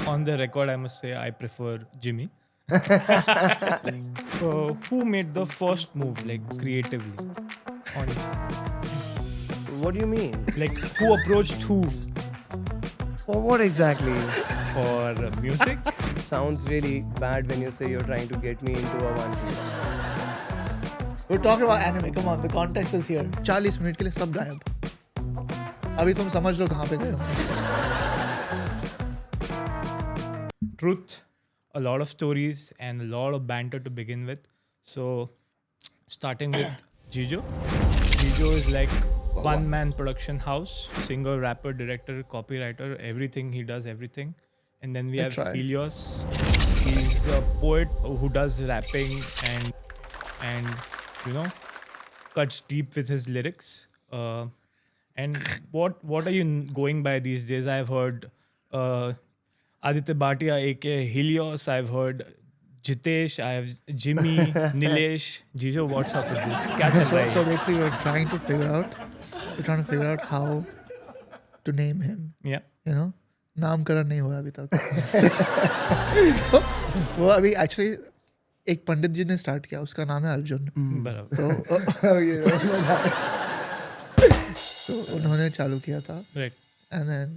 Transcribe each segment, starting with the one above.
On the record, I must say I prefer Jimmy. Who made the first move, like creatively? Honestly, What do you mean? like who approached who For what exactly? for music? Sounds really bad when you say you're trying to get me into a one piece. We're talking about anime. Come on, the context is here. 40 minute के लिए सब गायब. अभी तुम समझ लो कहाँ पे गए हो. Truth, a lot of stories and a lot of banter to begin with. So, starting with Jijo. Jijo is like one-man production house, singer, rapper, director, copywriter, everything. He does everything. And then we have try. Helios. He's a poet who does rapping and you know cuts deep with his lyrics. And what are you going by these days? I've heard Aditya Bhatia, aka Helios. I've heard Jitesh. I have Jimmy, Nilesh, Jijo. What's up with this? Kya chal raha hai? So basically, we're trying to figure out how to name him. Yeah. You know, नामकरण नहीं हुआ अभी तक. तो वो अभी actually एक पंडित जी ने स्टार्ट किया. उसका नाम है अर्जुन. बराबर. तो उन्होंने चालू किया था. Right. And then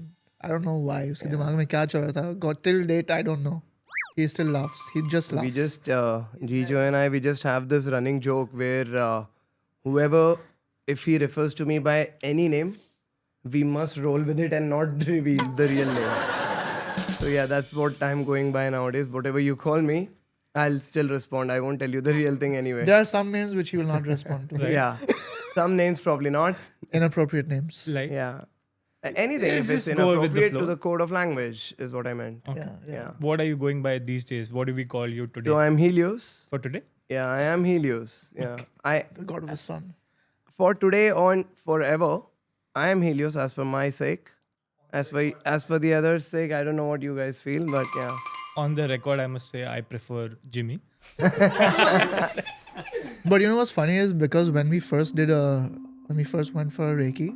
I don't know why उसके दिमाग में क्या चल रहा था. God till date I don't know. He still laughs. He just laughs. We just, Jijo and I, we just have this running joke where whoever, if he refers to me by any name, we must roll with it and not reveal the real name. So yeah, that's what I'm going by nowadays. Whatever you call me, I'll still respond. I won't tell you the real thing anyway. There are some names which he will not respond to. Yeah. Some names probably not. Inappropriate names. Like Yeah. Anything Let's if it's just go with the inappropriate flow. to the code of language is what I meant. okay. Yeah. What are you going by these days? What do we call you today? So I'm Helios. For today? Yeah, I am Helios. Yeah. The god of the sun. For today on forever, I am Helios as per my sake. As per the others' sake, I don't know what you guys feel, but yeah. On the record, I must say I prefer Jimmy. But you know what's funny is because when we first went for a Reiki,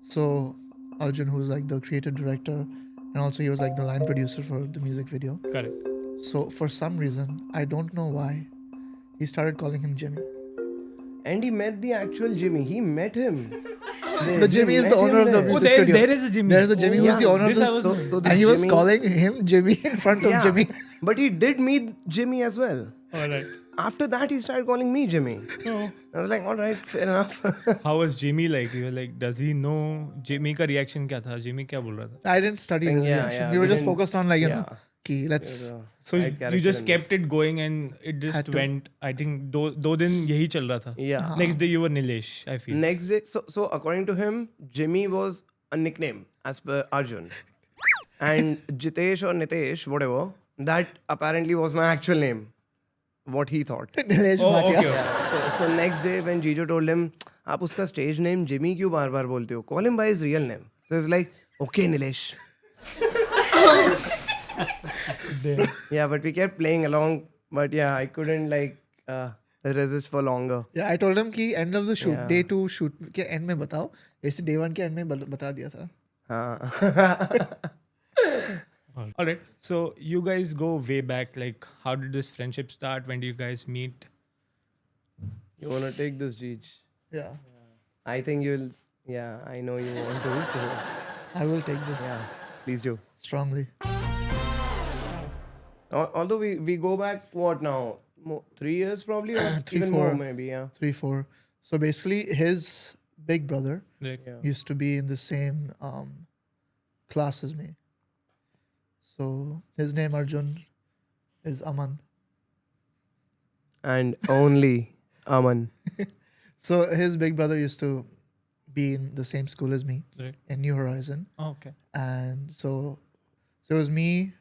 so Arjun, who's like the creative director, and also he was like the line producer for the music video. Correct. So for some reason, I don't know why, he started calling him Jimmy. And he met the actual Jimmy. He met him. The Jimmy is the owner of the music studio. There is a Jimmy. There's a Jimmy who's the owner of This the I was studio. So this And he was Jimmy- calling him Jimmy in front of Yeah. Jimmy. But he did meet Jimmy as well. All right. After that, he started calling me Jimmy. Oh. I was like, all right, fair enough. How was Jimmy like? You were like, does he know? Jimmy का reaction क्या था? Jimmy क्या बोल रहा था? I didn't study his Yeah, reaction. yeah, We were we just didn't- focused on like, you know, Yeah. ki, let's... So you just kept it going and it just Had to. went. I think दो दिन यही चल रहा था. Yeah. Next day you were Nilesh. I feel. Next day, so according to him, Jimmy was a nickname as per Arjun. And Jitesh or Nitesh, whatever, that apparently was my actual name. What he thought. Nilesh Oh, Bhatia. okay. So next day when Jijo told him, आप उसका stage name Jimmy क्यों बार-बार बोलते हो? Call him by his real name. So he was like, okay, Nilesh. Yeah, but we kept playing along. But yeah, I couldn't like resist for longer. Yeah, I told him कि end of the shoot, Yeah. day 2 shoot के end में बताओ. ऐसे day 1 के end में बता दिया था. हाँ. All right. So you guys go way back. Like, how did this friendship start? When do you guys meet? You want to take this, Jij? Yeah, I think you'll... Yeah, I know you want to. I will take this Yeah, please do. strongly. Although we go back, what now? 3 years probably? Or 3, even 4. more maybe, yeah. 3, 4. So basically, his big brother Like, Yeah. used to be in the same class as me. So his name Arjun is Aman. And only Aman. So his big brother used to be in the same school as me right. in New Horizon. Oh, okay. And so it was me,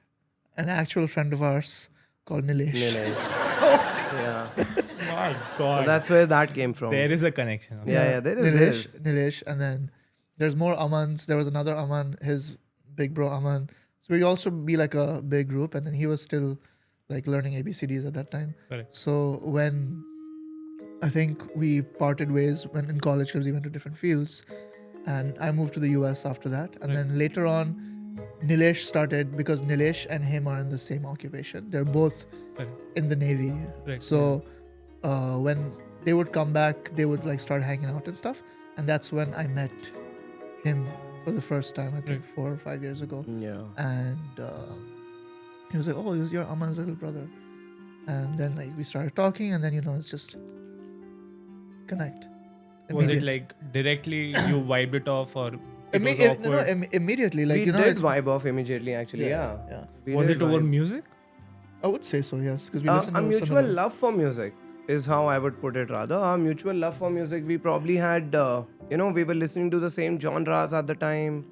an actual friend of ours called Nilesh. Yeah. My So God. that's where that came from. There is a connection. Okay. Yeah, there is. Nilesh, and then there's more Amans. There was another Aman, his big bro Aman. So we'd also be like a big group, and then he was still like learning ABCDs at that time. Correct. So when I think we parted ways when in college because we went to different fields, and I moved to the US after that, and then later on Nilesh started because Nilesh and him are in the same occupation. They're both Correct. in the Navy. Right, So when they would come back, they would like start hanging out and stuff. And that's when I met him for the first time, I think 4 or 5 years ago. Yeah. And he was like, "Oh, you're Aman's little brother." And then like we started talking, and then it's just connect. Was it Immediate. like directly you vibed it off, or it was awkward? Immediately, like we it's did vibe off immediately, actually. Yeah. We Was did it over vibe. music? I would say so, yes, because we listened A to mutual similar- love for music is how I would put it. Rather, our mutual love for music. We probably had, we were listening to the same genres at the time.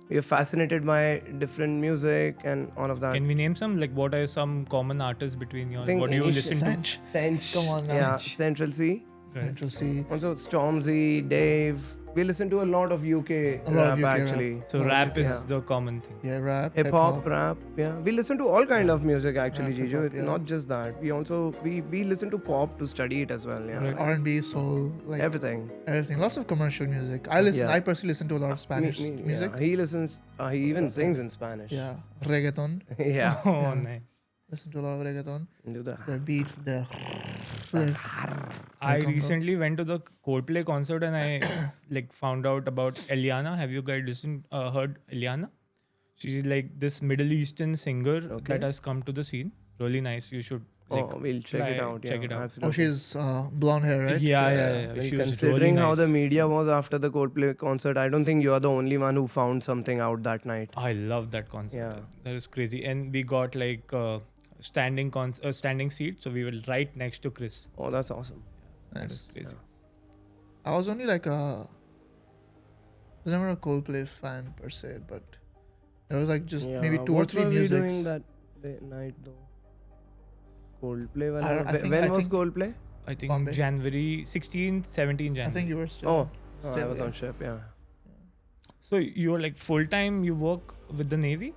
We were fascinated by different music and all of that. Can we name some? Like, what are some common artists between you all? think What do you it's listen to? Sanch, Sench. Come on now. Yeah, Sench. Central C. Right. Central C. Also Stormzy, Dave. We listen to a lot of UK A lot rap, of UK rap. actually. So Oh, rap is yeah. the common thing. Yeah, rap, Hip hop, rap, yeah. We listen to all kind of music actually, Rap, Jijo. hip-hop, yeah. Not just that. We also we listen to pop to study it as well. Yeah, Right. R&B, soul, like everything. everything. Lots of commercial music. I personally listen to a lot of Spanish music. Yeah. He listens. He even sings in Spanish. Yeah, reggaeton. yeah. Oh, Yeah. nice. Listen to a lot of reggaeton. Do that. Their beats, their I Welcome, recently went to the Coldplay concert and I like found out about Eliana. Have you guys heard Eliana? She's like this Middle Eastern singer Okay. that has come to the scene. Really nice. You should like We'll check it try- out. check yeah, it out. Absolutely. oh, she's blonde hair, right? Yeah. Well, She was considering really how nice. the media was after the Coldplay concert, I don't think you are the only one who found something out that night. I love that concert. Yeah. That is crazy. And we got like standing seat, so we were right next to Chris. Oh, that's awesome. That Nice. is crazy. I was only like I was never a Coldplay fan per se, but there was like just maybe two or what three were we musics. doing that night though? Coldplay. I think- When I was think- Coldplay? I think Bombay. January 16th, 17 January. I think you were still. Oh, I Still, was yeah. on ship. Yeah. So you're like full time. You work with the Navy?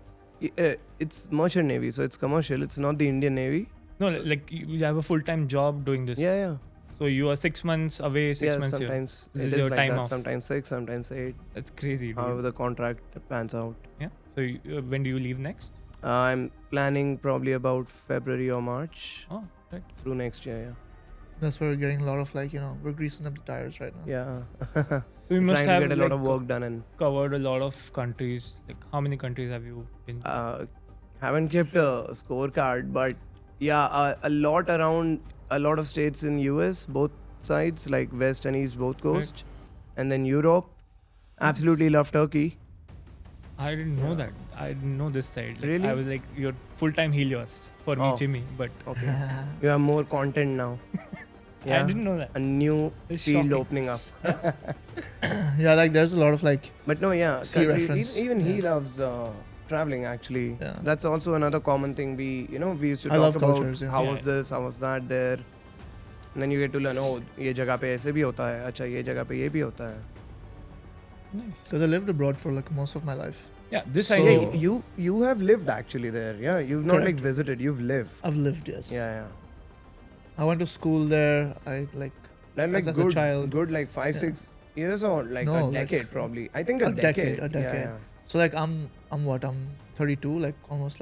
It's merchant navy, so it's commercial. It's not the Indian Navy. No, like you have a full time job doing this. Yeah. So you are 6 months away, 6 Yeah, months here. sometimes This it is is your like time that. off. Sometimes 6, sometimes 8. That's crazy, dude. However the contract pans out. Yeah. So when do you leave next? I'm planning probably about February or March Oh, right. through next year. Yeah. That's where we're getting a lot of like we're greasing up the tires right now. Yeah. So you must Trying to have get a lot like, of work done and covered a lot of countries. Like how many countries have you been? haven't kept a scorecard, but yeah, a lot around a lot of states in US, both sides, like West and East, both coast, and then Europe. Absolutely love Turkey. I didn't know that. I didn't know this side. Like, Really? I was like, you're full time Helios for me, Oh. Jimmy. But Okay, you have more content now. I didn't know that. A new It's field shocking. opening up. Yeah, like there's a lot of like But no, yeah, Sea country- reference. Even he Yeah. loves traveling. Actually, Yeah. that's also another common thing. We used to I talk love about cultures, yeah. how Yeah. was this, how was that there, and then you get to learn. Oh, ये जगह पे ऐसे भी होता है. अच्छा, ये जगह पे ये भी होता है. Nice. because I lived abroad for like most of my life. Yeah, this So- I Yeah, know. you have lived actually there. Yeah, you've not like Correct. visited. You've lived. I've lived, yes. Yeah. I went to school there. I like Then like as a good, child. good like 5, Yeah. 6 years or like No, a like, decade probably. I think a a decade, decade. a decade. Yeah, so like I'm what I'm 32, like almost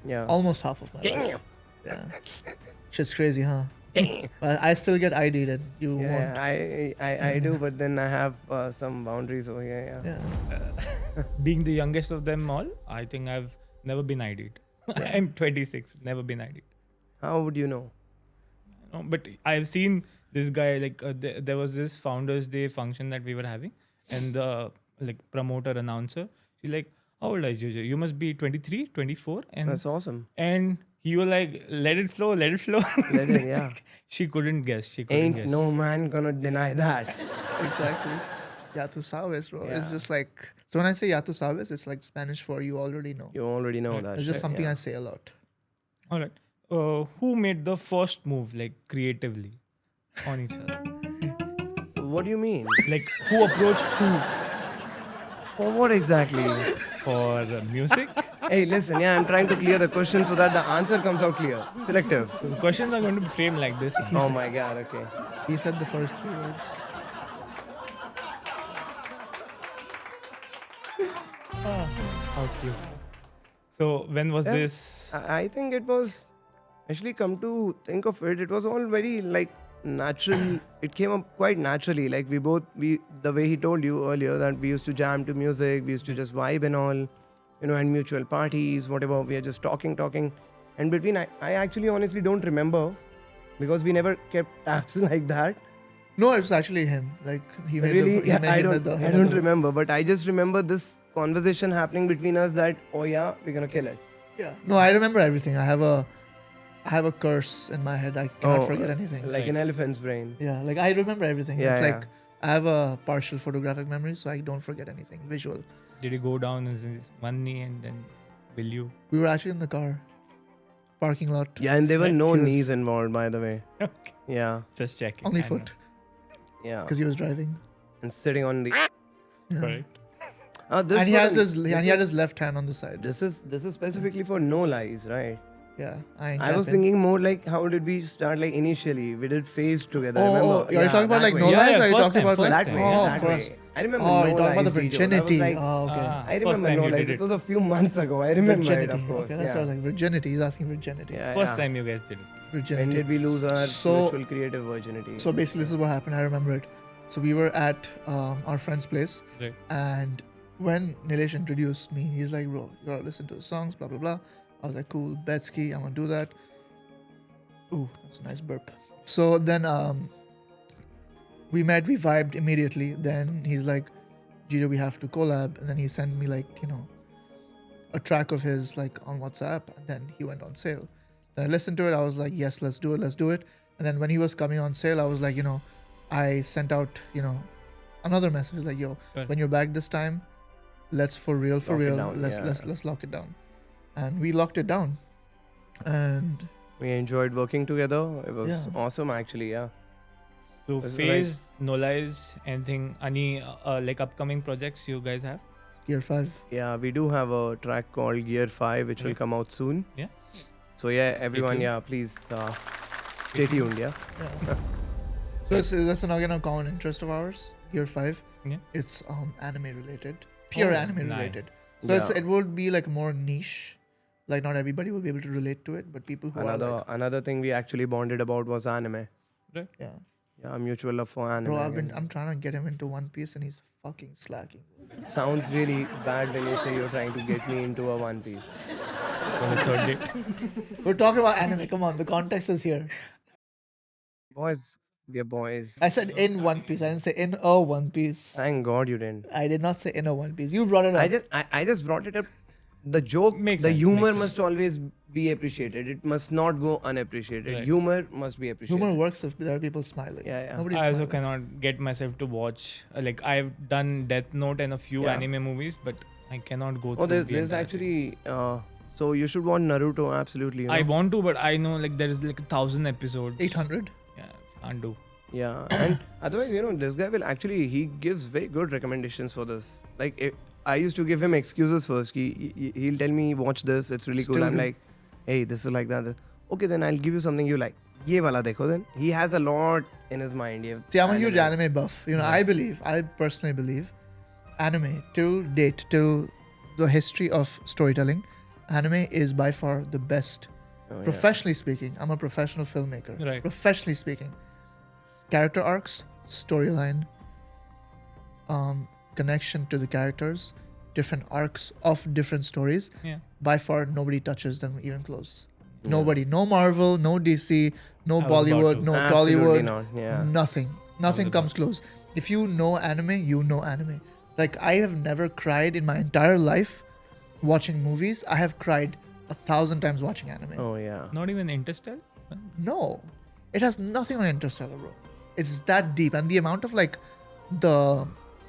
yeah. almost half of my life. Yeah, shit's crazy, huh? But I still get ID'd and you won't. Yeah, I do, but then I have some boundaries over here. Yeah. Yeah. Being the youngest of them all, I think I've never been ID'd. I'm 26, never been ID'd. How would you know? No, but I've seen this guy, like there was this Founders Day function that we were having, and the like promoter announcer, she like, how old are you, Jijo? You must be 23, 24. That's awesome. And he was like, let it flow, let it flow. Let it, yeah. She couldn't guess. She couldn't Ain't guess. no man gonna deny that. Exactly. Ya tu sabes, bro. It's Yeah. just like so when I say ya tu sabes, it's like Spanish for you already know. You already know that. It's just shit, something yeah. I say a lot. All right. Who made the first move, like creatively, on each other? What do you mean? Like who approached who For what exactly? for music? Hey, listen, yeah, I'm trying to clear the question so that the answer comes out clear. Selective. So the questions are going to be framed like this. Oh my god, okay. He said the first 3 words. How cute. So when was Yeah. this? I think it was actually, come to think of it, it was all very like natural. It came up quite naturally. Like we the way he told you earlier that we used to jam to music, we used to just vibe and all, and mutual parties, whatever. We are just talking. And between, I actually honestly don't remember because we never kept tabs like that. No, it's actually him. Like he made Really, the. He made, I he don't, made the, he I made don't the- remember, but I just remember this conversation happening between us that, oh yeah, we're gonna kill it. Yeah. No, I remember everything. I have a curse in my head. I cannot forget anything. Like an elephant's brain. Yeah, like I remember everything. Yeah, It's yeah. like I have a partial photographic memory, so I don't forget anything visual. Did you go down on one knee and then will you? We were actually in the car, parking lot, Yeah, and there were Right. no He was- knees involved, by the way. Okay. Yeah, Just checking. only I know. foot, yeah. because he was driving. And sitting on the. Yeah. Right. This And he one- has his this and he is- had his left hand on the side. This is specifically for no lies, right? Yeah, I ain't I was tapping. thinking more like how did we start? Like initially, we did phase together. Oh, remember? oh, you're talking about that like way. no Yeah, lies, yeah, or are you first talking time, about first like That time. way, oh that first? way. I remember. Oh, no you're talking about the lies, Jijo. That was virginity. like- Oh, okay. Ah, I first remember time no you lies. did It it. was a few months ago. I remember Virginity. it, of course. Okay, that's what I was like. Virginity. He's asking virginity. Yeah, First yeah. time you guys did it. When Virginity. did we lose our So- virtual creative virginity? So basically, this is what happened. I remember it. So we were at our friend's place, Right. and when Nilesh introduced me, he's like, "Bro, you gotta listen to the songs, blah blah blah." I was like, "Cool, Betsky, I'm gonna do that." Ooh, that's a nice burp. So then we met, we vibed immediately. Then he's like, "Jijo, we have to collab," and then he sent me like a track of his like on WhatsApp, and then he went on sale. Then I listened to it. I was like, "Yes, let's do it." And then when he was coming on sale, I was like, I sent out another message like, "Yo, Right. when you're back this time, let's for real, Lock it down, let's yeah. let's lock it down." And we locked it down, and We enjoyed working together. It was Yeah. awesome, actually. Yeah. So It's phase, no lies, anything, any like upcoming projects you guys have? Year 5. Yeah, we do have a track called Gear 5, which will Right. come out soon. Yeah. So yeah, everyone, tuned. yeah, please stay tuned. Yeah. Yeah. So that's again a common interest of ours. Year 5. Yeah. It's anime related, pure Oh, anime nice. related. So it would be like more niche. Like not everybody will be able to relate to it, but people who are like, Another thing we actually bonded about was anime. yeah, Yeah, mutual love for anime. bro, again. I'm trying to get him into One Piece and he's fucking slacking. Sounds really bad when you say you're trying to get me into a One Piece. On the third date? We're talking about anime. Come on, the context is here. Boys, we're boys. I said in One Piece. I didn't say in a One Piece. Thank God you didn't. I did not say in a One Piece. You brought it up. I just brought it up. The joke, Makes the sense, humor makes must always be appreciated. It must not go unappreciated. Right. Humor must be appreciated. Humor works if there are people smiling. Yeah, yeah. Nobody's I also smiling. cannot get myself to watch. Like I've done Death Note and a few Yeah. anime movies, but I cannot go through. Oh, there's the entire actually. So you should watch Naruto. Absolutely. thing. I want to, but I know like there is like 1,000 episodes. 800. Yeah, can't do. Yeah, and otherwise, this guy will actually, he gives very good recommendations for this. Like, I used to give him excuses first. He'll tell me, watch this, it's really cool. Still I'm do. like, hey, this is like that. Okay, then I'll give you something you like. Ye wala dekho then. He has a lot in his mind. See, I'm a huge anime buff. I personally believe, anime till date, till the history of storytelling, anime is by far the best. Oh, yeah. Professionally speaking, I'm a professional filmmaker. Right. Professionally speaking, character arcs, storyline, connection to the characters, different arcs of different stories. Yeah. By far, nobody touches them even close. Nobody. No Marvel, no DC, no I was about Bollywood, to. no Absolutely Tollywood. not. Yeah. Nothing. Nothing about comes close. If you know anime, you know anime. Like, I have never cried in my entire life watching movies. I have cried 1,000 times watching anime. Oh, yeah. Not even Interstellar. No. It has nothing on Interstellar, bro. It's that deep. And the amount of, like, the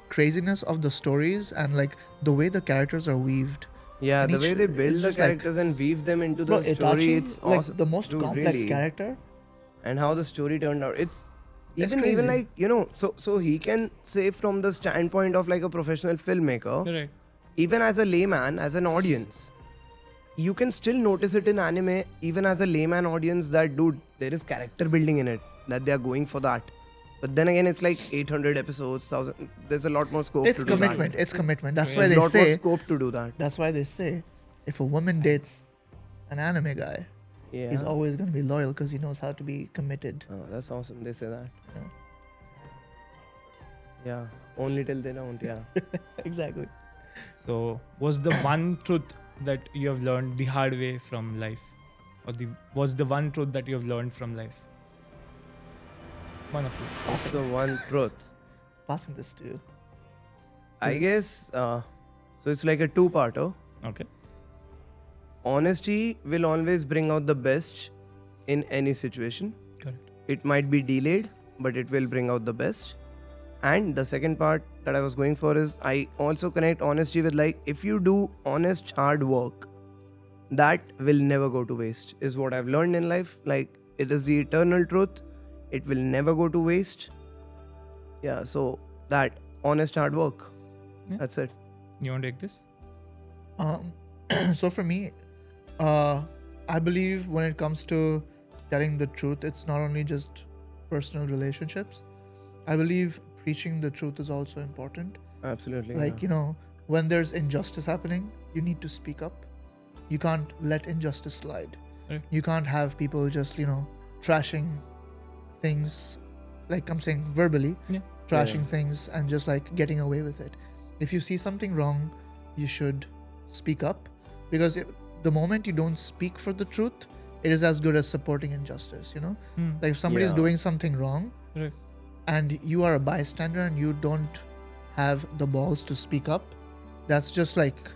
craziness of the stories and, like, the way the characters are weaved. Yeah, And the each- way they it's build the just like- characters and weave them into Bro, the story, Itachi, it's like, awesome. the most Dude, complex really. character. And how the story turned out. It's It's even crazy. like, so he can say from the standpoint of like a professional filmmaker, Right. even as a layman, as an audience, you can still notice it in anime, even as a layman audience, that dude, there is character building in it, that they are going for that. But then again, it's like 800 episodes, 1,000. There's a lot more scope It's to do commitment. that. It's commitment. That's There's why There's they a lot more say. scope to do that. That's why they say if a woman dates an anime guy, Yeah. he's always going to be loyal because he knows how to be committed. Oh, that's awesome. They say that. Yeah. Yeah. Only till they don't. Yeah. Exactly. So, was the one truth that you have learned the hard way from life, or was the one truth that you have learned from life? One of you. That's the one truth. Passing this to you. I guess. So it's like a two-parter. Okay. Honesty will always bring out the best in any situation. Correct. It might be delayed, but it will bring out the best. And the second part that I was going for is I also connect honesty with, like, if you do honest hard work, that will never go to waste, is what I've learned in life. Like, it is the eternal truth. It will never go to waste. Yeah, so that honest hard work. Yeah. That's it. You want to take this? So for me, I believe when it comes to telling the truth, it's not only just personal relationships. I believe preaching the truth is also important. Absolutely. Like, when there's injustice happening, you need to speak up. You can't let injustice slide. Right. You can't have people just, trashing things, like I'm saying verbally, Yeah. trashing things and just like getting away with it. If you see something wrong, you should speak up, because the moment you don't speak for the truth, it is as good as supporting injustice, Like if somebody is Yeah. doing something wrong, Right. and you are a bystander and you don't have the balls to speak up, that's just like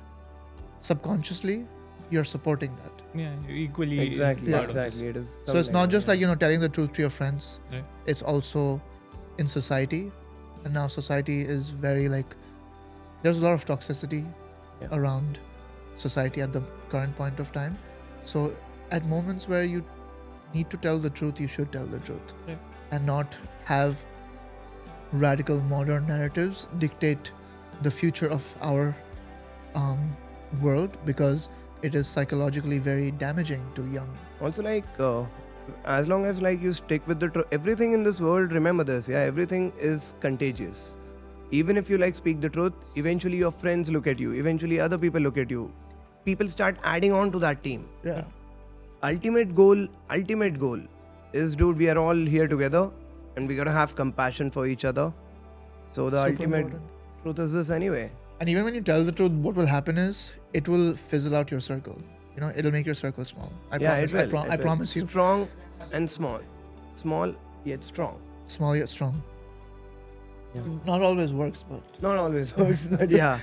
subconsciously you're supporting that. Yeah, you're equally Exactly. Yeah. part of this. Exactly. It is. So it's something not that, just yeah. like, telling the truth to your friends. Right. It's also in society. And now society is very like, there's a lot of toxicity Yeah. around society at the current point of time. So at moments where you need to tell the truth, you should tell the truth. Right. And not have radical modern narratives dictate the future of our world, because it is psychologically very damaging to young. Also, like, as long as like you stick with the truth, everything in this world, remember this, yeah, everything is contagious. Even if you like speak the truth, eventually your friends look at you, eventually other people look at you. People start adding on to that team. Yeah. Ultimate goal is, dude, we are all here together and we gotta have compassion for each other. So the Super ultimate important. truth is this anyway. And even when you tell the truth, what will happen is it will fizzle out your circle. It'll make your circle small. I Yeah, promise. it will. I promise you. Strong and small. Small yet strong. Small yet strong. Yeah. Not always works, but Not always works, but yeah.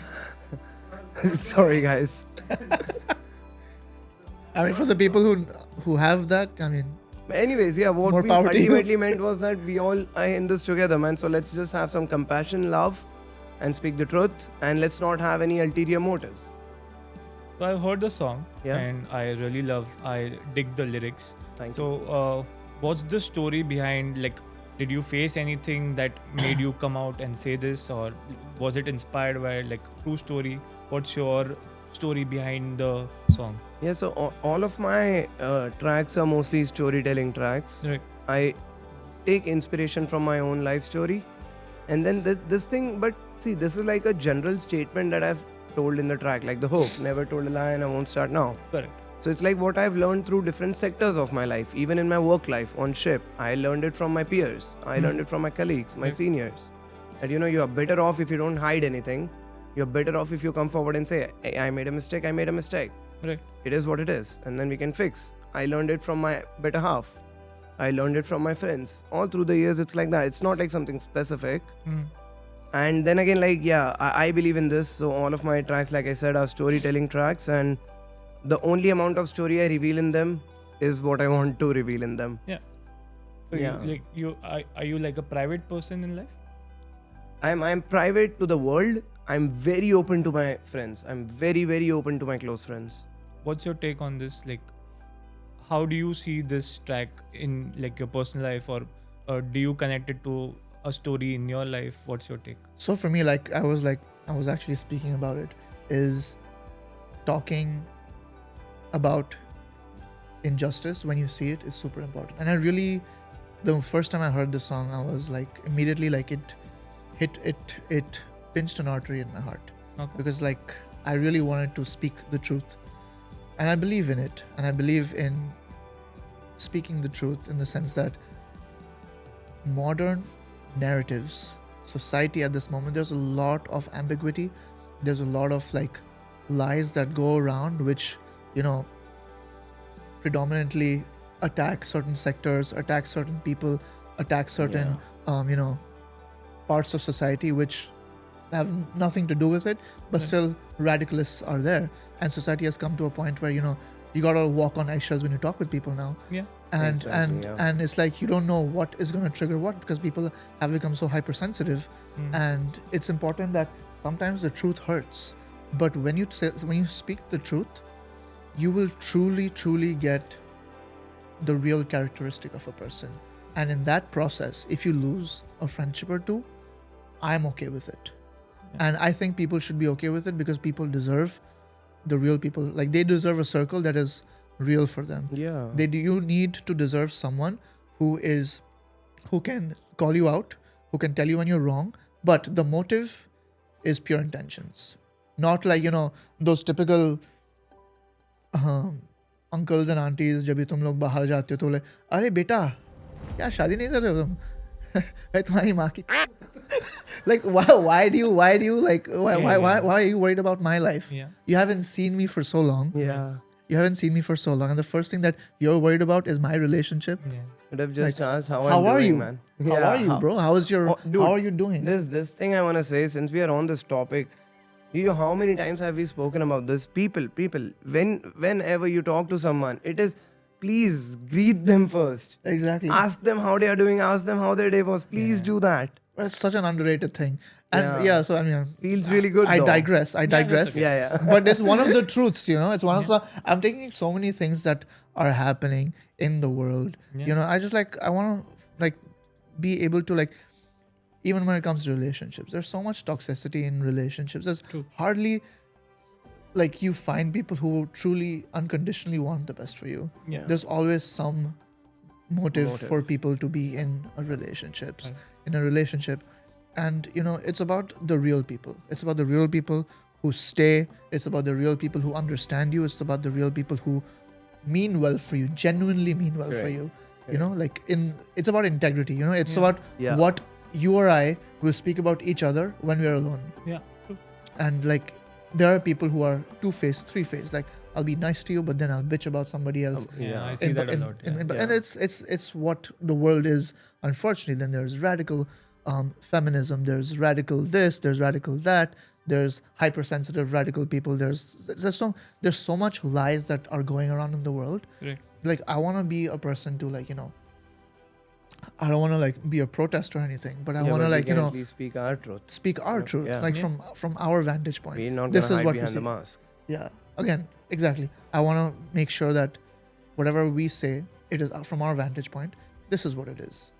Sorry, guys. I mean, for the people who have that, I mean, Anyways, yeah, what More we power to you. ultimately meant was that we all are in this together, man. So let's just have some compassion, love, and speak the truth, and let's not have any ulterior motives. So I've heard the song, Yeah. and I dig the lyrics. Thank you. So, what's the story behind? Like, did you face anything that made you come out and say this, or was it inspired by like true story? What's your story behind the song? Yeah, so all of my tracks are mostly storytelling tracks. Right. I take inspiration from my own life story, and then this thing. But see, this is like a general statement that I've told in the track, like the hook, never told a lie and I won't start now. Correct. So it's like what I've learned through different sectors of my life. Even in my work life, on ship, I learned it from my peers. I learned it from my colleagues, my Right. seniors. That you are better off if you don't hide anything. You're better off if you come forward and say, hey, I made a mistake, I made a mistake. Right. It is what it is, and then we can fix. I learned it from my better half. I learned it from my friends. All through the years, it's like that. It's not like something specific. Mm. And then again, like, yeah, I believe in this. So all of my tracks, like I said, are storytelling tracks, and the only amount of story I reveal in them is what I want to reveal in them. So Yeah. are you like a private person in life? I'm private to the world. I'm very open to my friends. I'm very, very open to my close friends. What's your take on this? Like, how do you see this track in like your personal life, or do you connect it to a story in your life? What's your take? so for me, I was actually speaking about it, is talking about injustice when you see it is super important. And the first time I heard this song, I was like, immediately, like, it pinched an artery in my heart, Okay. because like I really wanted to speak the truth And I believe in it. And I believe in speaking the truth in the sense that modern narratives, society at this moment, there's a lot of ambiguity. There's a lot of like lies that go around, which, you know, predominantly attack certain sectors, attack certain people, attack certain, you know, parts of society which have nothing to do with it, but still radicalists are there. And society has come to a point where, you know, you gotta walk on eggshells when you talk with people now. Yeah. And Exactly, and it's like you don't know what is gonna trigger what, because people have become so hypersensitive. And it's important that sometimes the truth hurts, but when you speak the truth, you will truly get the real characteristic of a person. And in that process, if you lose a friendship or two, I'm okay with it. And I think people should be okay with it, because people deserve the real people. Like, they deserve a circle that is real for them. Yeah. You need to deserve someone who can call you out, who can tell you when you're wrong, but the motive is pure intentions. Not like, you know, those typical uncles and aunties, जब भी तुम लोग बाहर जाते हो तो बोले, अरे बेटा क्या शादी नहीं कर रहे हो तुम? भाई तुम्हारी माँ की like why do you like why are you worried about my life? Yeah. You haven't seen me for so long. Yeah. You haven't seen me for so long, and the first thing that you're worried about is my relationship. Yeah. Could have just asked how How I'm are doing, you, man. How are you, bro? How is your Oh, dude, how are you doing? This thing I want to say, since we are on this topic, how many times have we spoken about this? People, whenever you talk to someone, it is, please greet them first. Exactly. Ask them how they are doing. Ask them how their day was. Please do that. It's such an underrated thing. And Yeah. so I mean, Feels really good. I though. digress. that's okay. Yeah. But it's one of the truths, you know. It's one of the. I'm taking so many things that are happening in the world. Yeah. You know, I just like, I want to like be able to like, even when it comes to relationships, there's so much toxicity in relationships. There's True. hardly like you find people who truly unconditionally want the best for you. Yeah. There's always some motive for people to be in a relationship. And you know, it's about the real people. It's about the real people who stay. It's about the real people who understand you. It's about the real people who mean well for you, genuinely mean well for Correct. you. You know, like it's about integrity. You know, it's Yeah. about Yeah. what you or I will speak about each other when we're alone. Yeah. True. And like, there are people who are two-faced, three-faced. Like, I'll be nice to you, but then I'll bitch about somebody else. Yeah. I see that a lot. Yeah. And it's what the world is, unfortunately. Then there's radical feminism, there's radical this, there's radical that, there's hypersensitive radical people, there's so much lies that are going around in the world. Right. Like, I want to be a person to, like, you know, I don't want to like be a protest or anything, but I want to, like, you know, at least speak our truth. speak our truth, Yeah. like Yeah. from our vantage point. We're not This gonna is hide what we behind the see. mask. Yeah. Again, exactly. I want to make sure that whatever we say, it is from our vantage point. This is what it is.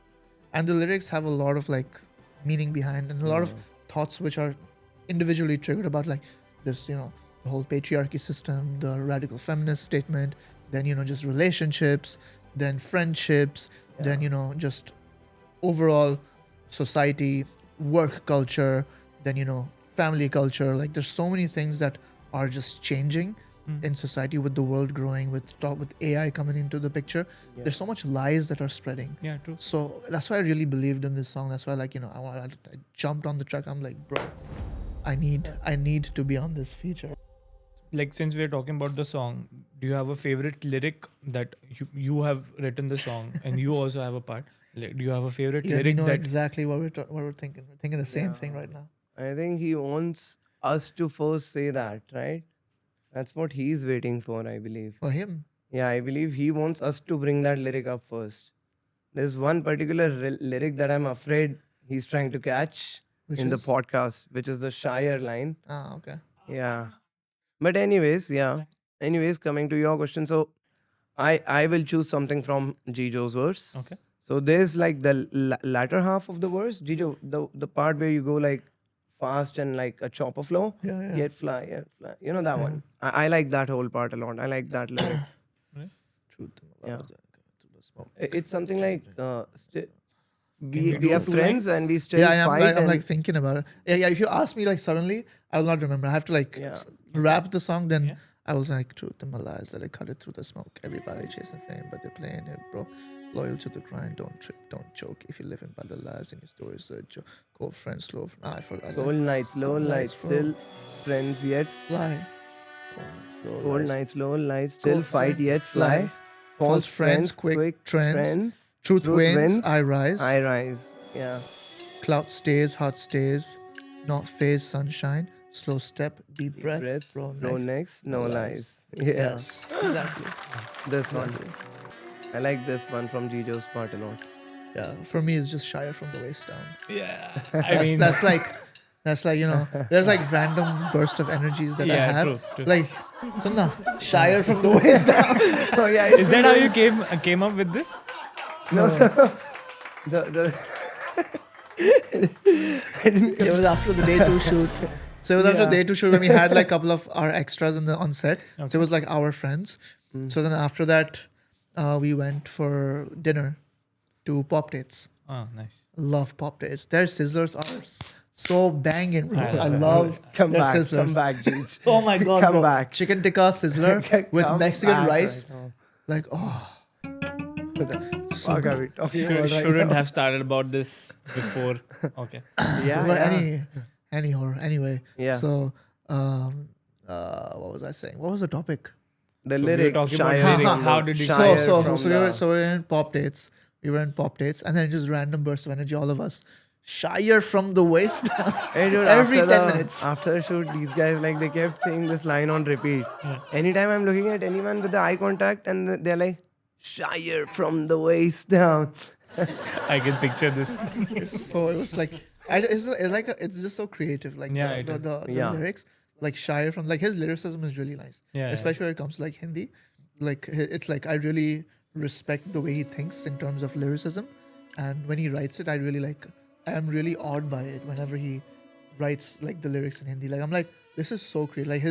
And the lyrics have a lot of like meaning behind, and a lot of thoughts which are individually triggered about like this, you know, the whole patriarchy system, the radical feminist statement, then, you know, just relationships, then friendships, then, you know, just overall society, work culture, then, you know, family culture. Like, there's so many things that are just changing in society with the world growing, with AI coming into the picture. There's so much lies that are spreading. Yeah. True. So that's why I really believed in this song. That's why, like, you know, I jumped on the track. I'm like, bro, I need to be on this feature. Like, since we're talking about the song, do you have a favorite lyric that you have written the song and you also have a part? Like, do you have a favorite Yeah, we lyric know that exactly what we're thinking. We're thinking the same thing right now. I think he wants us to first say that, right? That's what he's waiting for, I believe. For him, Yeah, I believe he wants us to bring that lyric up first. There's one particular lyric that I'm afraid he's trying to catch Which in the is? podcast, which is the Shire line. okay. Yeah. But anyways, yeah. Anyways, coming to your question. So I will choose something from Jijo's verse. Okay. So there's like the latter half of the verse, Jijo, the part where you go like fast and like a chopper flow. Yeah. Yet fly. You know that one. I like that whole part a lot. I like that lyric. Truth. Yeah. Smoke. It's something like we we do are 2 friends lines? and we still Yeah, fight. I'm and like thinking about it. Yeah. If you ask me like suddenly, I will not remember. I have to like Yeah. rap the song, then Yeah. I was like, truth in my lies, let it cut it through the smoke. Everybody chasing fame, but they're playing it, bro. Loyal to the grind, don't trip, don't choke. If you're living by the lies, then your story's a joke. Cold friends, slow. I forgot. Cold nights, low Cold lights, nights, bro. still friends yet. Fly. Cold nights, slow Cold lies. nights, low lights, still Cold fight friend, yet fly. False friends, quick trends. friends. Truth wins, I rise. I rise. Yeah. Cloud stays, heart stays. Not phase, sunshine. Slow step, deep breath. Bro, no next, no lies. Yeah. Yes, exactly. This one. I like this one from Jijo's part a lot. Yeah, for me, it's just Shire from the waist down. Yeah. I mean, That's like, you know, there's like random burst of energies that I Yeah, have. true. Like, Sunna, Shire from the waist down. Oh yeah. is that how you came up with this? No. the It was after the day 2 shoot. So it was after Yeah. day 2 shoot when we had like a couple of our extras on set. So it was like our friends. So then after that, we went for dinner to Pop Dates. Oh, nice. Love Pop Dates. Their sizzlers are so banging, bro. I love love come their back. sizzlers. Come back, Jij. Oh my god, Come bro. back. Chicken tikka sizzler with Come Mexican back rice. right now. Like, oh. So Fuck good. are we talking about right Shouldn't now? have started about this before. Okay. Yeah. But yeah. any horror. Anyway. Yeah. So, what was I saying? What was the topic? The So we were lyric. talking about Shire lyrics. from How the- did you- Shire So from we were the- in Pop Dates. We were in Pop Dates, and then just random burst of energy, all of us. Shire from the waist down. Hey, dude, Every after 10 the- minutes. After the shoot, these guys like they kept saying this line on repeat. Anytime I'm looking at anyone with the eye contact, and they're like, "Shire from the waist down." I can picture this. So it was like, it's just so creative. Like Yeah, it is. the Yeah. lyrics, like Shire from, like his lyricism is really nice. Yeah, yeah. Especially when it comes to like Hindi. Like it's like I really respect the way he thinks in terms of lyricism, and when he writes it, I am really awed by it whenever he writes like the lyrics in Hindi. Like I'm like, this is so creative. Like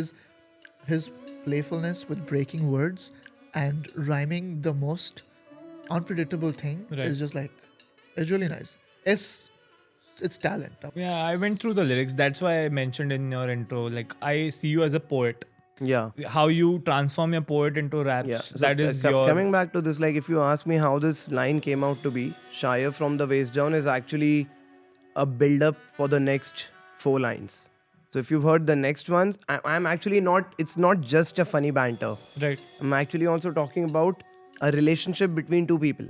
his playfulness with breaking words and rhyming the most unpredictable thing Right. is just like, it's really nice. It's talent. Yeah, I went through the lyrics. That's why I mentioned in your intro. Like, I see you as a poet. Yeah. How you transform your poet into raps. Yeah. So, That is your. coming back to this, like if you ask me how this line came out to be, Shire from the waist down is actually a build up for the next 4 lines. So if you've heard the next ones, I'm actually not, it's not just a funny banter. Right. I'm actually also talking about a relationship between 2 people.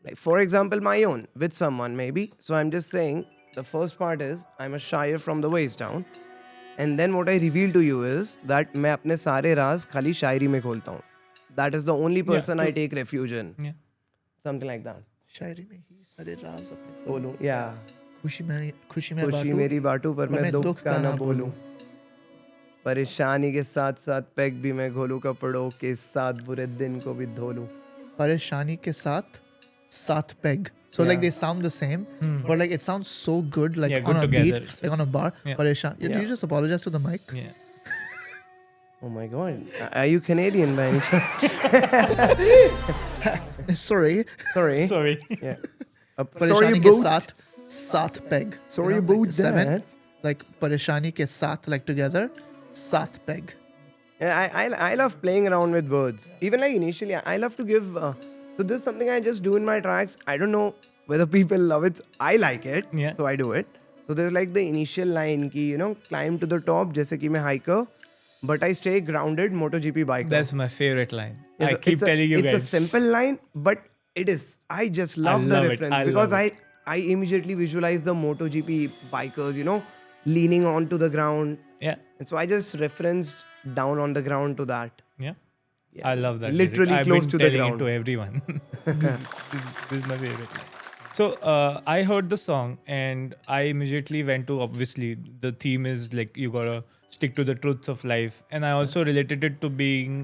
Like for example, my own with someone maybe. So I'm just saying the first part is I'm a Shire from the waist down. And then what I reveal to you is that मैं अपने सारे राज खाली शायरी में खोलता हूँ. That is the only person I take refuge in. Yeah. Something like that. शायरी में ही सारे राज अपने बोलूँ. Yeah. खुशी में खुशी बांटूं, मेरी बाटू पर मैं दुख का ना बोलूँ. परेशानी के साथ साथ पैग भी मैं घोलूँ, कपड़ों के साथ बुरे दिन को भी धोलूँ. परेशानी के साथ peg. So like they sound the same, but like it sounds so good, like Yeah, on good a together. beat, like on a bar. Yeah. Pareshan. Yeah. You just apologize to the mic. Yeah. Oh my god. Are you Canadian by any chance? Sorry. Sorry. Sorry. Yeah. Pareshani ke साथ peg. Sorry You know, about like 7, that. like pareshani ke साथ, like together, साथ peg. Yeah, I love playing around with words. Even like initially, I love to give. So this is something I just do in my tracks. I don't know whether people love it. I like it, Yeah. so I do it. So there's like the initial line ki, climb to the top, जैसे कि मैं hiker, but I stay grounded, MotoGP biker. That's my favorite line. Yeah, I so keep telling you guys. It's a simple line, but it is. I just love the love it. reference I because love I immediately visualize the MotoGP bikers, leaning onto the ground. Yeah. And so I just referenced down on the ground to that. Yeah. Yeah. I love that. Literally lyric. I've close been to the telling ground. it to everyone. this is my favorite line. So I heard the song and I immediately went to, obviously the theme is like you gotta stick to the truths of life, and I also related it to being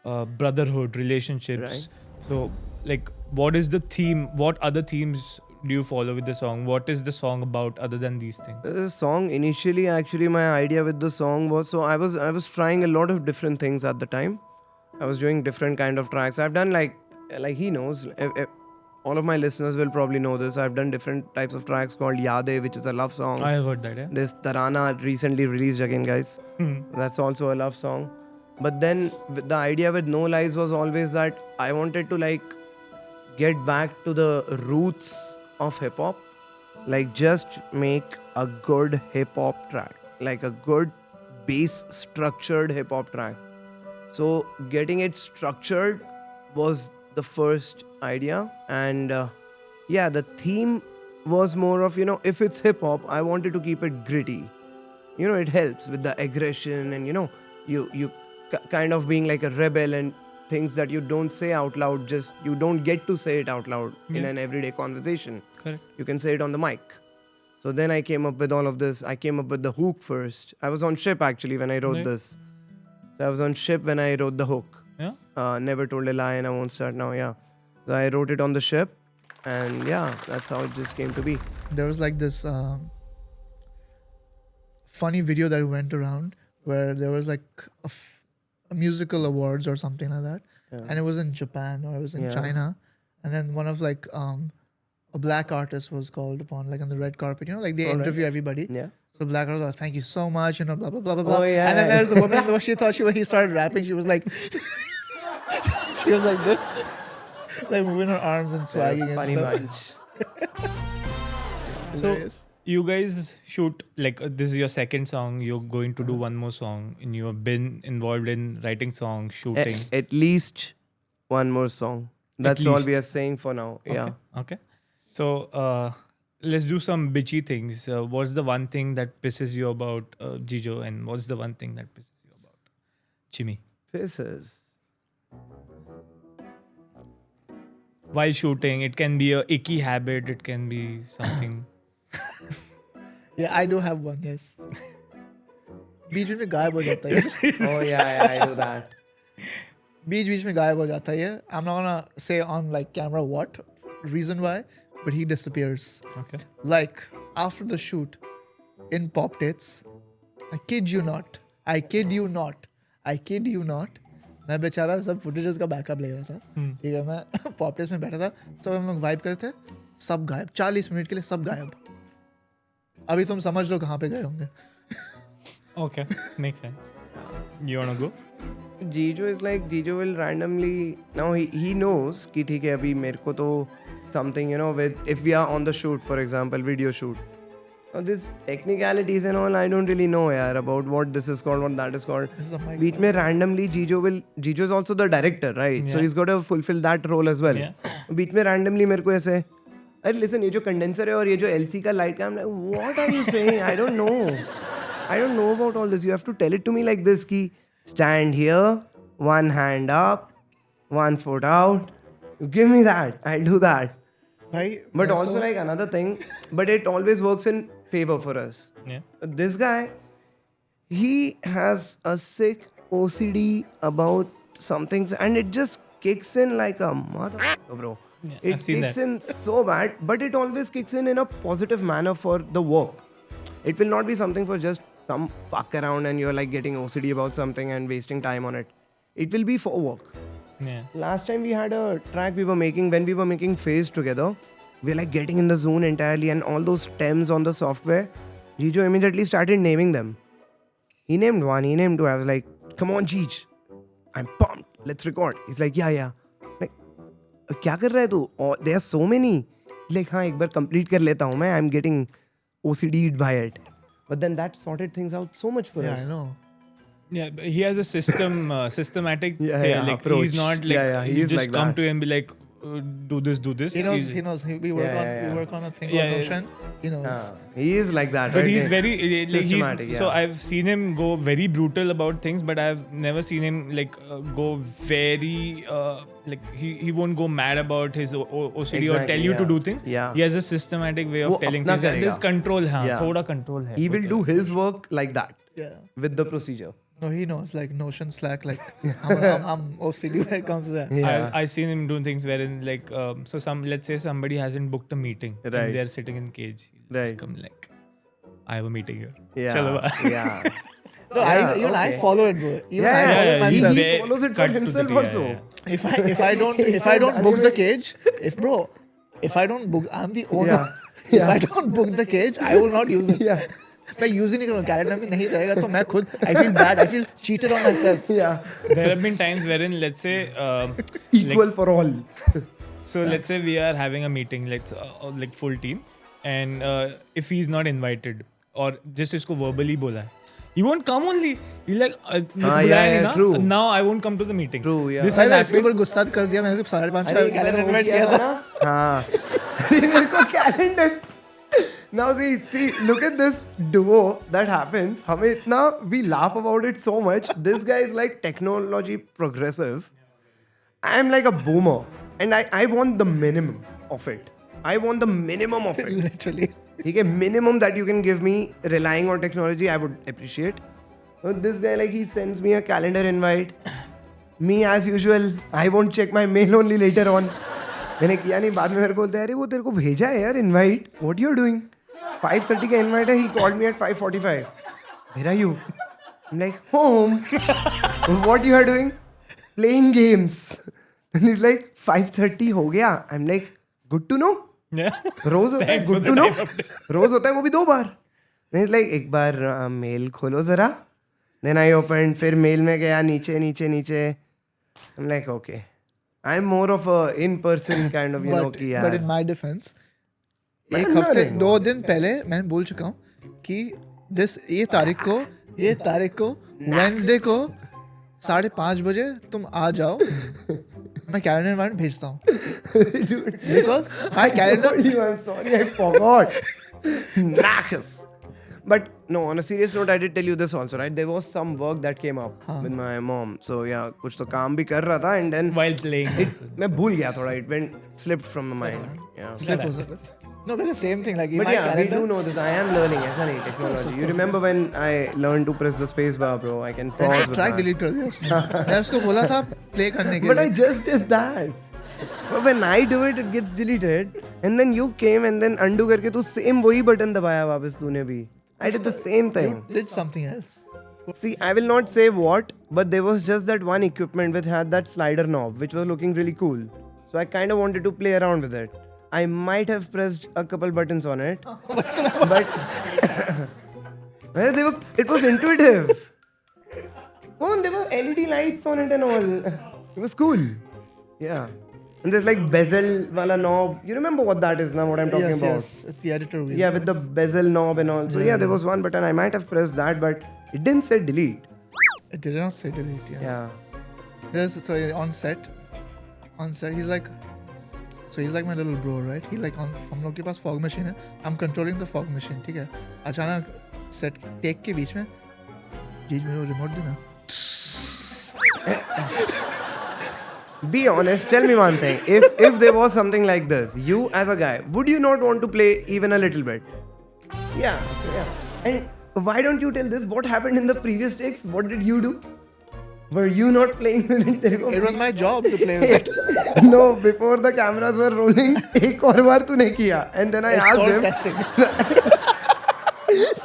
brotherhood, relationships. Right. So like, what is the theme? What other themes do you follow with the song? What is the song about other than these things? The song initially, actually, my idea with the song was I was trying a lot of different things at the time. I was doing different kind of tracks. I've done like he knows. All of my listeners will probably know this. I've done different types of tracks called Yade, which is a love song. I have heard that. Yeah. This Tarana recently released again, guys. That's also a love song. But then the idea with No Lies was always that I wanted to like get back to the roots of hip hop. Like just make a good hip hop track, like a good bass structured hip hop track. So getting it structured was the first idea, and yeah, the theme was more of, if it's hip hop, I wanted to keep it gritty. It helps with the aggression, and you kind of being like a rebel, and things that you don't say out loud, just you don't get to say it out loud in an everyday conversation. Correct. You can say it on the mic. So then I came up with all of this. I came up with the hook first. I was on ship actually when I wrote Right. this. So I was on ship when I wrote the hook. Yeah. Never told a lie and I won't start now. Yeah. So I wrote it on the ship, and yeah, that's how it just came to be. There was like this funny video that went around where there was like a musical awards or something like that, and it was in Japan or it was in Yeah. China, and then one of like a black artist was called upon, like on the red carpet, like they Alright. interview everybody. Yeah. So black artist was like, thank you so much, blah blah blah blah blah. Oh, yeah. And then there's a woman, when she thought when he started rapping, she was like, she was like this, like moving her arms and swagging and Funny stuff. bunch. So Hilarious. you guys shoot like this is your second song. You're going to do one more song, and you have been involved in writing songs, shooting. At least one more song. That's all least. we are saying for now. Yeah. Okay. So let's do some bitchy things. What's the one thing that pisses you about Jijo, and what's the one thing that pisses you about Chimmy? Pisses. While shooting, it can be a icky habit. It can be something. Yeah, I do have one. Yes. बीच में गायब हो जाता है. Oh yeah, I do that. बीच में गायब हो जाता है. I'm not gonna say on like camera what reason why, but he disappears. Okay. Like after the shoot in Pop Dates, I kid you not. मैं बेचारा सब फुटेजेस का backup ले रहा था. ठीक है, मैं पॉप डेट्स में बैठा था, सब हम लोग वाइब करते, सब गायब. 40 मिनट के लिए सब गायब. अभी तुम समझ लो कहाँ पे गए होंगे. Okay. Makes sense. You wanna go? Jijo will randomly, now he knows कि ठीक है अभी मेरे को तो something, with if we are on the shoot, for example, video shoot. Now this technicalities and all, I don't really know yaar about what this is called, what that is called. This is a mic. Beach mein randomly Jijo is also the director, right? So Yeah. he's got to fulfill that role as well. Yeah. Beach mein randomly मेरे को ऐसे, अरे listen, ये जो condenser है और ये जो LC का light का, I'm like, what are you saying? I don't know about all this. You have to tell it to me like this ki stand here, one hand up, one foot out. You give me that, I'll do that. भाई, But मैं also इसको- like another thing, but it always works in favor for us. Yeah. This guy, he has a sick OCD about some things, and it just kicks in like a motherfucker, bro. Yeah, It I've seen kicks that. in so bad, but it always kicks in a positive manner for the work. It will not be something for just some fuck around and you're like getting OCD about something and wasting time on it. It will be for work. Yeah. Last time we had a track we were making, when we were making Phase together, we were like getting in the zone entirely, and all those stems on the software, Jijo immediately started naming them. He named one, he named two. I was like, come on, Jij, I'm pumped. Let's record. He's like, yeah. Like, क्या कर रहा है तू? Oh, there are so many. Like, हाँ, एक बार complete कर लेता हूँ मैं. I'm getting OCD'd by it. But then that sorted things out so much for Yeah, us. I know. Yeah, but he has a systematic Yeah, thing. yeah, Like approach. he's not like Yeah, he you is just like come that. to him and be like, do this. He knows. He's- He knows. We work Yeah, on. yeah, We yeah. work on a thing Yeah, called yeah. Notion. He knows. He is like that. But right? he's very like, Systematic, he's, yeah. So I've seen him go very brutal about things, but I've never seen him like go very like he won't go mad about his OCD or Exactly, tell you to yeah. do things. Yeah. He has a systematic way वो of telling अपना things. There's करेगा. control, हाँ, Yeah. थोड़ा control है. He will do his work like that Yeah. with the procedure. No, he knows. Like Notion, Slack. Like I'm OCD when it comes to that. Yeah. I seen him doing things wherein like so let's say somebody hasn't booked a meeting Right. and they're sitting in cage. He'll just Right. come like, I have a meeting here. Yeah. Chalo bye. Yeah. No, Yeah, even I okay. follow it, bro. Even Yeah, I yeah, follow it yeah, He, myself. he follows it for Cut to the himself yeah, also. yeah. If I don't book the cage, if I don't book, I'm the owner. Yeah. If I don't book the cage, I will not use it. Yeah. मैं use ही नहीं करूँगा, calendar में नहीं रहेगा तो मैं खुद I feel bad, I feel cheated on my self. Yeah. There have been times wherein, let's say, Equal for all. so let's say we are having a meeting, like full team, and if he's not invited or just इसको verbally बोला है, he won't come only. He like बुलाया नहीं ना, true. now I won't come to the meeting. True, yeah. This भाई has मैं इसके happened. ऊपर गुस्सा कर दिया, मैंने सिर्फ 5:30 अरे कैलेंडर इधर इन्वाइट वो किया था. ना हाँ अरे मेरे को calendar now see look at this duo that happens हमें इतना we laugh about it so much. This guy is like technology progressive. I am like a boomer and I want the minimum of it. I want the minimum of it. Literally. ठीक है, minimum that you can give me relying on technology I would appreciate. So this guy like he sends me a calendar invite. Me as usual I won't check my mail only later on. मैंने किया नहीं, बाद में मेरे को बोलता है अरे वो तेरे को भेजा है यार invite, what you are doing. 5:30 का इनवाइट है. He called me at 5:45. Where are you? I am like home. What you are doing? Playing games. And he is like 5:30 हो गया. I am like good to know. Yeah. रोज होता है Thanks for good the to know. time update. रोज होता है वो भी 2 बार. लाइक एक बार मेल खोलो जरा. देन आई ओपन, फिर मेल में गया नीचे नीचे नीचे. आई am like okay I am more of a in person kind of you know कि But in यार my defense, मैं एक हफ्ते learning 2 दिन पहले मैंने बोल चुका हूँ कि ये तारीख को वेंसडे को 5:30 बजे तुम आ जाओ, मैं कैलेंडर इनवाइट भेजता हूँ. Because my calendar, I'm sorry, I forgot. Naxus. But no, on a serious note, I did tell you this also, right? There was some work that came up with my mom. So yeah, कुछ तो काम भी कर रहा था and then While playing. मैं भूल गया थोड़ा. It went slipped from my mind. Yeah. slip हो सकता है. No, but the same thing. Like in But my yeah, we calendar, do know this. I am learning ऐसा नहीं technology. You remember when I learned to press the space bar, bro? I can pause with track that. Delete कर दिया उसने. मैं उसको बोला था play करने के But I लिए. just did that. But when I do it, it gets deleted. And then you came and then undo करके तू same वही button दबाया वापस तूने भी. I did the same thing. Did something else. See, I will not say what, but there was just that one equipment which had that slider knob, which was looking really cool. So I kind of wanted to play around with it. I might have pressed a couple buttons on it, but well, it was intuitive. Oh, and there were LED lights on it and all. It was cool. Yeah. And there's like bezel wala knob. You remember what that is now, what I'm talking Yes, about? yes. It's the editor wheel. Yeah, with the bezel knob and all. So yeah, there was one button. I might have pressed that, but it didn't say delete. It did not say delete. Yes. Yeah. There's so on set, he's like my little bro, right? He like हम लोग के पास fog machine है. I'm controlling the fog machine, ठीक है? अचानक set take के बीच में जीज मेरे को remote देना. Be honest, tell me one thing. If there was something like this, you as a guy, would you not want to play even a little bit? Yeah, yeah. And why don't you tell this? What happened in the previous takes? What did you do? Were you not playing with it? तेरे को It was my job to play with it. No, before the cameras were rolling, एक और बार तूने किया. And then I It's asked called him. testing.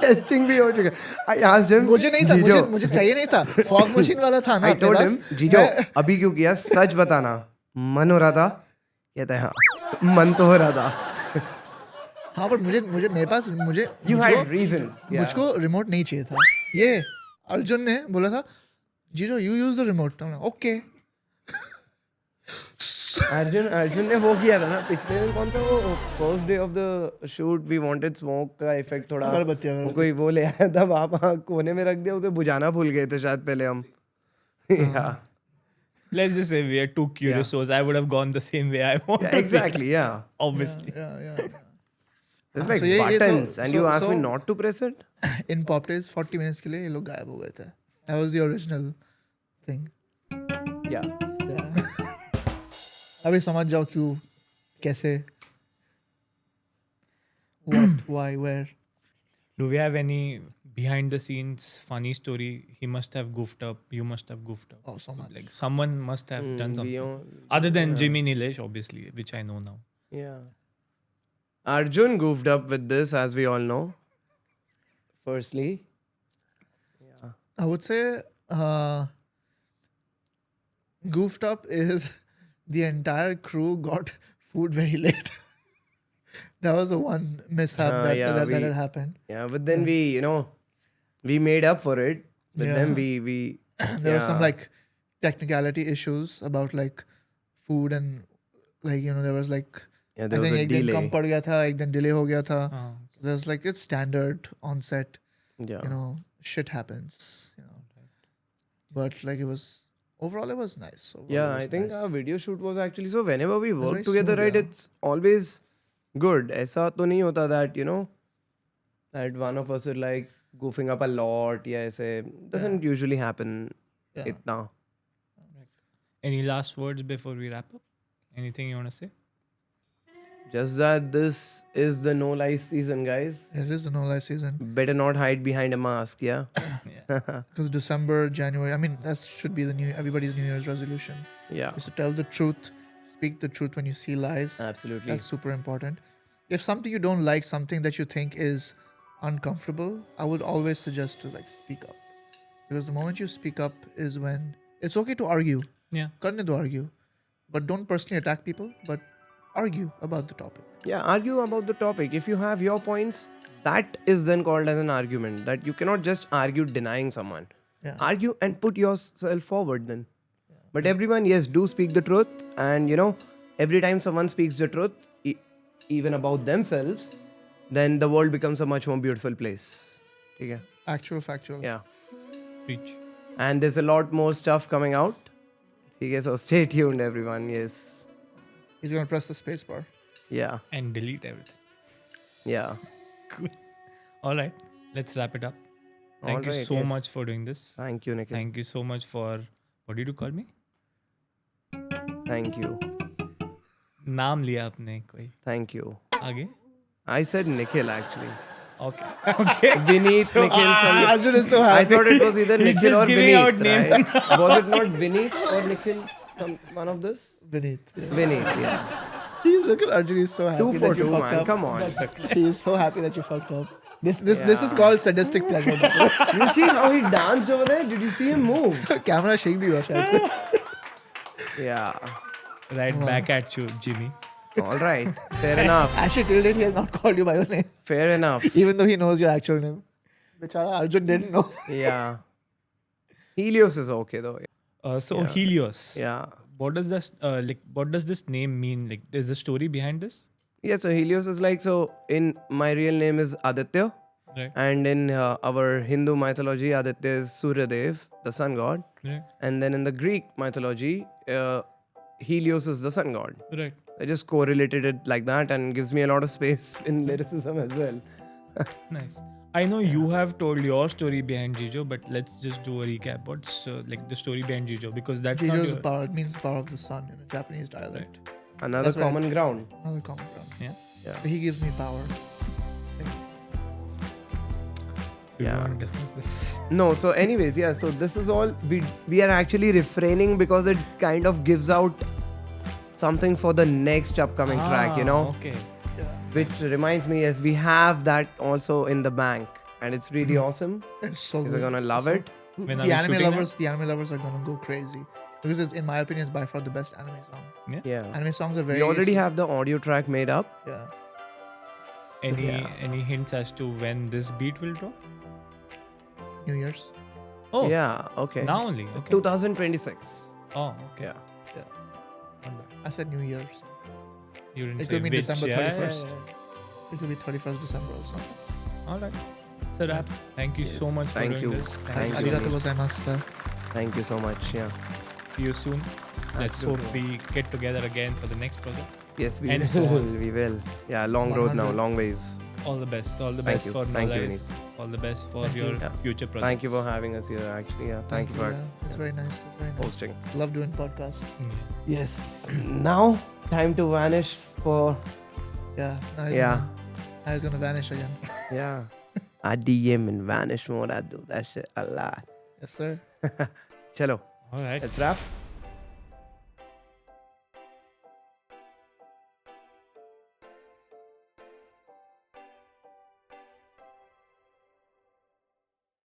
Testing भी हो चुका. I asked him. मुझे नहीं था, "Jijo." मुझे चाहिए नहीं था. Fog machine वाला था ना I अपने told पास. him, जीजो अभी क्यों किया, सच बताना. मन हो रहा था. कहता है हाँ, मन तो हो रहा था. हाँ, but मुझे You had reasons. Yeah. मुझको रिमोट नहीं चाहिए था. ये अर्जुन ने बोला था zero you use the remote. Okay. Arjun ने वो किया था ना पिछले दिन. कौन सा वो first day of the shoot we wanted smoke का इफेक्ट थोड़ा. अगरबत्ती. वो कोई वो ले आया था वहाँ कोने में रख दिया, उसे बुझाना भूल गए थे शायद पहले हम. Yeah. Let's just say we are two curious souls. I would have gone the same way. I want Yeah, to see exactly. that, Yeah. obviously. Yeah. It's like So ये buttons, and you asked me so- not to press it. In pop days 40 minutes के लिए ये लोग गायब हो गए थे. That was the original thing. Yeah. अभी समझ जाओ क्यों, कैसे, what, why, where. Do we have any behind the scenes funny story? He must have goofed up. You must have goofed up. Oh, so much. Like someone must have done something. Beyond- Other than Jimmy Nilesh, obviously, which I know now. Yeah. Arjun goofed up with this, as we all know. Firstly. I would say goofed up is the entire crew got food very late. That was the one mishap that had happened. Yeah, but then we made up for it. But then we There were some like technicality issues about like food and like there was like there I was think a एक दिन delay. कम पड़ गया था, एक दिन delay हो गया था. Oh, So there's like it's standard on set. Yeah. Shit happens. But like it was overall it was nice. Overall, Yeah, it was I think nice. our video shoot was actually so whenever we very work together, smooth, right, yeah. it's always good. ऐसा तो नहीं होता that that one of us is like goofing up a lot. Yeah, ऐसे doesn't usually happen. Yeah. Itna. any last words before we wrap up? Anything you want to say? Just that this is the no lies season, guys. It is a no lie season Better not hide behind a mask. Yeah. because December, January. I mean that should be everybody's New Year's resolution Yeah. is to tell the truth, speak the truth when you see lies. Absolutely. That's super important. If something you don't like, something that you think is uncomfortable, I would always suggest to like speak up. Because the moment you speak up is when it's okay to argue. Yeah. Karne do argue. But don't personally attack people, but argue about the topic. Yeah, argue about the topic. If you have your points, that is then called as an argument. That you cannot just argue denying someone. Yeah. Argue and put yourself forward then. But everyone, yes, do speak the truth. And every time someone speaks the truth, even about themselves, then the world becomes a much more beautiful place. Okay? Actual, factual. Yeah. Preach. And there's a lot more stuff coming out. Okay, so stay tuned, everyone. Yes. He's gonna press the space bar. Yeah. And delete everything. Yeah. Cool. All right. Let's wrap it up. Thank you Alright, so yes. much for doing this. Thank you, Nikhil. Thank you so much for what did you call me? Thank you. नाम लिया आपने कोई Thank you. आगे? I said Nikhil actually. Okay. Okay. Vineet, Nikhil, Sengupta. Arjun is so I happy. thought it was either He's Nikhil just or giving Vineet, out names. right? Was it not Vineet or Nikhil? One of this? Vineet. Yeah. Vineet, yeah. Look at Arjun. He's so happy 2 for that you 2, fucked man. up. Come on. He's so happy that you fucked up. This is called sadistic pleasure. You see how he danced over there? Did you see him move? Camera shake bhi hua shayad se. Yeah. Right back at you, Jimmy. All right. Fair enough. Actually, till date, he has not called you by your name, Fair enough. even though he knows your actual name. Bichara Arjun didn't know. Yeah. Helios is okay though. So Helios. Yeah. What does this what does this name mean? Like, there's a story behind this, Yeah, so Helios is like, so in my real name is Aditya. right? And in our Hindu mythology, Aditya is Surya Dev, the sun god. Right. And then in the Greek mythology, Helios is the sun god. Right. I just correlated it like that and gives me a lot of space in lyricism as well. Nice. I know you have told your story behind Jijo, but let's just do a recap. What's like the story behind Jijo? Because that's not Jijo's your... power. It means the power of the sun in a Japanese dialect. Another That's right. common ground. Another common ground. Yeah. Yeah. So he gives me power. Do you Yeah. want to discuss this? No, so anyways, yeah, so this is all, we are actually refraining because it kind of gives out something for the next upcoming track, Okay. Yeah. Which reminds me, yes, we have that also in the bank. And it's really awesome. It's so You're good. gonna love it. When are The we anime shooting lovers, the anime lovers are gonna go crazy because it's, in my opinion, it's by far the best anime song. Yeah. Anime songs are very. We already have the audio track made up. Yeah. Any hints as to when this beat will drop? New Year's. Oh, Yeah, okay. now only. Okay. 2026. Oh, okay. Yeah. Not bad. I said New Year's. You didn't It say could be which. December Yeah, 31st. yeah. It could be 31st December also. All right. It's a wrap. Thank you so Yes, much for thank doing you. this. Thank you. Arigatou gozaimasu. Thank you so much. Yeah. See you soon. Let's hope we get together again for the next project. Yes, we And so will. on. We will. Yeah, long road now, 100. long ways. All the best. All the Thank best you. for Thank you, Nalais. All the best for Thank your you. Yeah. future projects. Thank you for having us here, actually. Yeah, thank you for Yeah, it's very nice. It's very nice. hosting. Love doing podcasts. Yeah. Yes. Now, time to vanish for. Yeah. Now he's Yeah. Now he's gonna vanish again. Yeah. I DM in vanish mode. I do that shit a lot. Yes, sir. Chalo, All right. let's wrap.